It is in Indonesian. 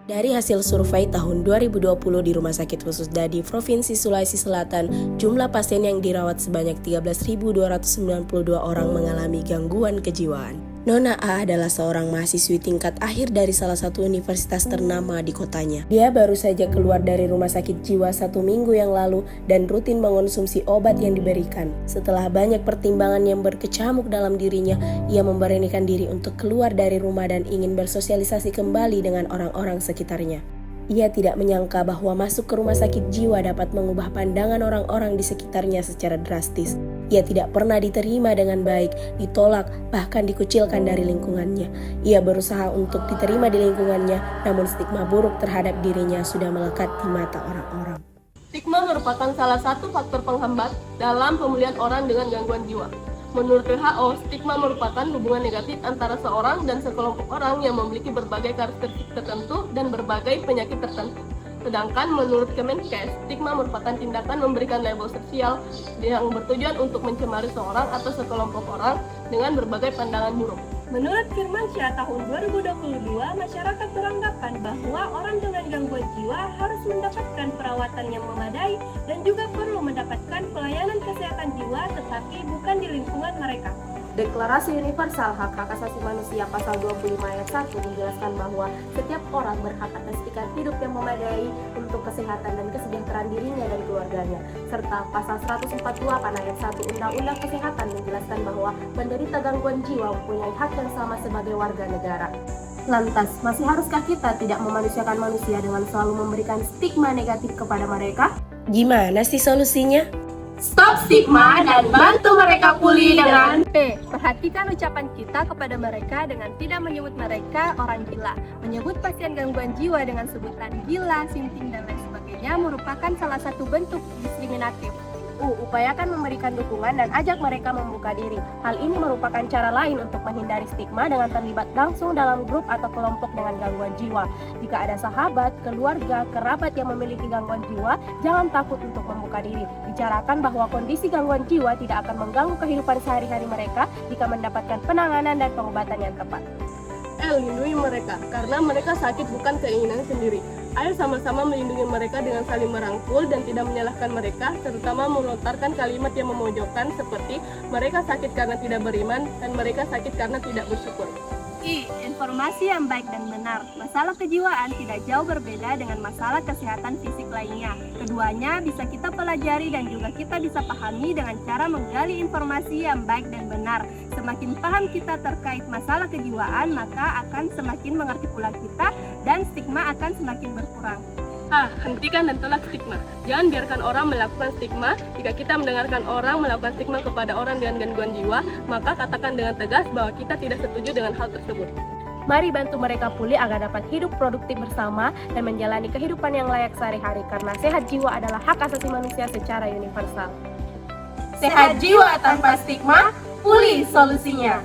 Dari hasil survei tahun 2020 di Rumah Sakit Khusus Dadi Provinsi Sulawesi Selatan, jumlah pasien yang dirawat sebanyak 13.292 orang mengalami gangguan kejiwaan. Nona A adalah seorang mahasiswi tingkat akhir dari salah satu universitas ternama di kotanya. Dia baru saja keluar dari rumah sakit jiwa 1 minggu yang lalu dan rutin mengonsumsi obat yang diberikan. Setelah banyak pertimbangan yang berkecamuk dalam dirinya, ia memberanikan diri untuk keluar dari rumah dan ingin bersosialisasi kembali dengan orang-orang sekitarnya. Ia tidak menyangka bahwa masuk ke rumah sakit jiwa dapat mengubah pandangan orang-orang di sekitarnya secara drastis. Ia tidak pernah diterima dengan baik, ditolak, bahkan dikucilkan dari lingkungannya. Ia berusaha untuk diterima di lingkungannya, namun stigma buruk terhadap dirinya sudah melekat di mata orang-orang. Stigma merupakan salah satu faktor penghambat dalam pemulihan orang dengan gangguan jiwa. Menurut WHO, stigma merupakan hubungan negatif antara seorang dan sekelompok orang yang memiliki berbagai karakteristik tertentu dan berbagai penyakit tertentu. Sedangkan menurut Kemenkes, stigma merupakan tindakan memberikan label sosial yang bertujuan untuk mencemari seorang atau sekelompok orang dengan berbagai pandangan buruk. Menurut Firmansyah tahun 2022, masyarakat beranggapan bahwa orang dengan gangguan jiwa harus mendapatkan perawatan yang memadai dan juga perlu mendapatkan pelayanan kesehatan jiwa tetapi bukan di lingkungan mereka. Deklarasi Universal Hak-Hak Asasi Manusia Pasal 25 ayat 1 menjelaskan bahwa setiap orang berhak atas ikat hidup yang memadai untuk kesehatan dan kesejahteraan dirinya dan keluarganya. Serta Pasal 148 ayat 1 Undang-Undang Kesehatan menjelaskan bahwa penderita gangguan jiwa mempunyai hak yang sama sebagai warga negara. Lantas, masih haruskah kita tidak memanusiakan manusia dengan selalu memberikan stigma negatif kepada mereka? Gimana sih solusinya? Stop stigma dan bantu mereka pulih dengan P. Perhatikan ucapan kita kepada mereka dengan tidak menyebut mereka orang gila. Menyebut pasien gangguan jiwa dengan sebutan gila, sinting, dan lain sebagainya merupakan salah satu bentuk diskriminatif. Upayakan memberikan dukungan dan ajak mereka membuka diri. Hal ini merupakan cara lain untuk menghindari stigma dengan terlibat langsung dalam grup atau kelompok dengan gangguan jiwa. Jika ada sahabat, keluarga, kerabat yang memiliki gangguan jiwa, jangan takut untuk membuka diri. Bicarakan bahwa kondisi gangguan jiwa tidak akan mengganggu kehidupan sehari-hari mereka jika mendapatkan penanganan dan pengobatan yang tepat. lindungi mereka, karena mereka sakit bukan keinginan sendiri. Ayo sama-sama melindungi mereka dengan saling merangkul dan tidak menyalahkan mereka, terutama melontarkan kalimat yang memojokkan seperti mereka sakit karena tidak beriman dan mereka sakit karena tidak bersyukur. I. Informasi yang baik dan benar. Masalah kejiwaan tidak jauh berbeda dengan masalah kesehatan fisik lainnya. Keduanya bisa kita pelajari dan juga kita bisa pahami dengan cara menggali informasi yang baik dan benar. Semakin paham kita terkait masalah kejiwaan, maka akan semakin mengerti pula kita dan stigma akan semakin berkurang. Hentikan dan tolak stigma. Jangan biarkan orang melakukan stigma. Jika kita mendengarkan orang melakukan stigma kepada orang dengan gangguan jiwa, maka katakan dengan tegas bahwa kita tidak setuju dengan hal tersebut. Mari bantu mereka pulih agar dapat hidup produktif bersama dan menjalani kehidupan yang layak sehari-hari karena sehat jiwa adalah hak asasi manusia secara universal. Sehat jiwa tanpa stigma, pulih solusinya.